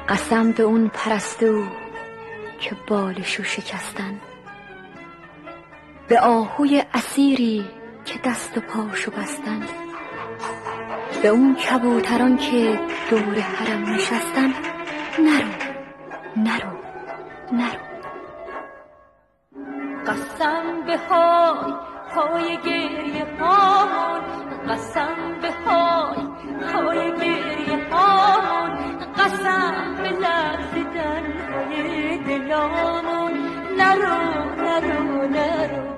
قسم به اون پرستو که بالشو شکستن، به آهوی اسیری که دست و پاشو بستن، به اون کبوتران که دور حرم نشستن. نرو نرو نرو. قسم به های های گریه هامون، قسم به های های گریه هامون، قسم به لرزیدن های دلامون. نرو نرو نرو.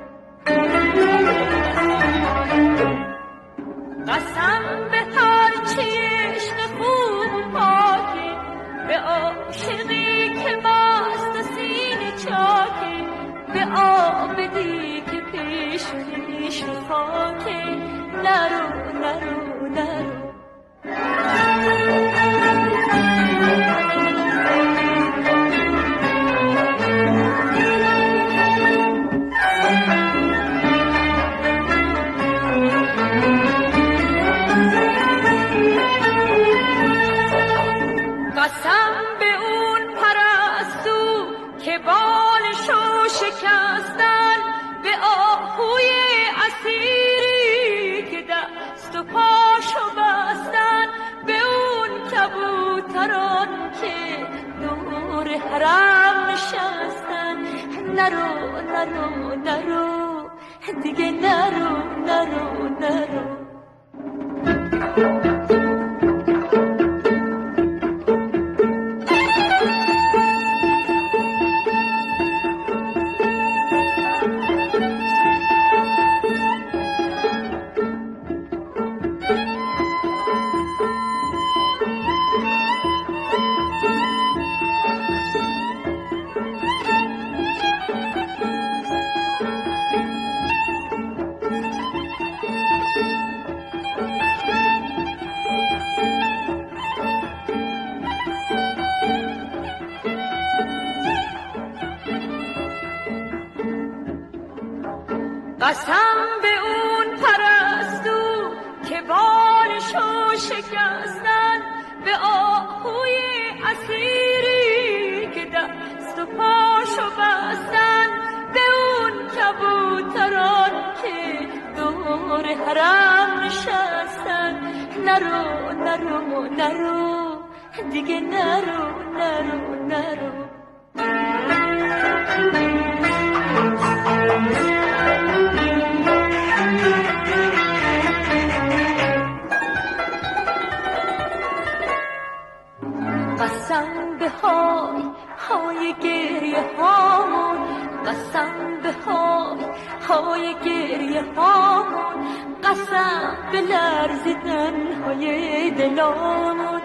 قسم به هر چی عشق خوب و پاکی، به عاشقی که مست سینه چاکی، به آبدی که پیش خاکی. نرو نرو نرو. قسم به اون پرستو که بالشو شکستن، به آهوی اسیری که دست و پاشو بستن، به اون کبوتران که دور حرم نشستن. نرو نرو نرو دیگه، نرو نرو نرو. قسم به اون پرستو که بالشو شکستن، به آهوی اسیری که دست و پاشو بستن، به اون کبوتران که دور حرم نشستن. نرو نرو نرو دیگه، نرو نرو نرو. قسم به های های گریه هامون، قسم به های های گریه هامون، قسم به لرزیدن های دلامون.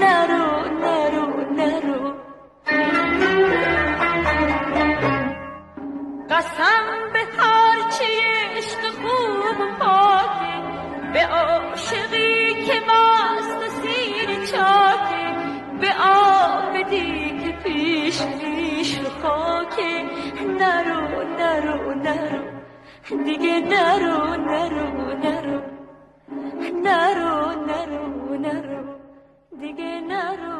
نرو نرو نرو. قسم به هر چی عشق خوب و پاکی، به عاشقی که مست سینه چاکی، به آبدی که پیش خاکی. نرو نرو نرو دیگه، نرو نرو نرو. نرو نرو نرو دیگه، نرو.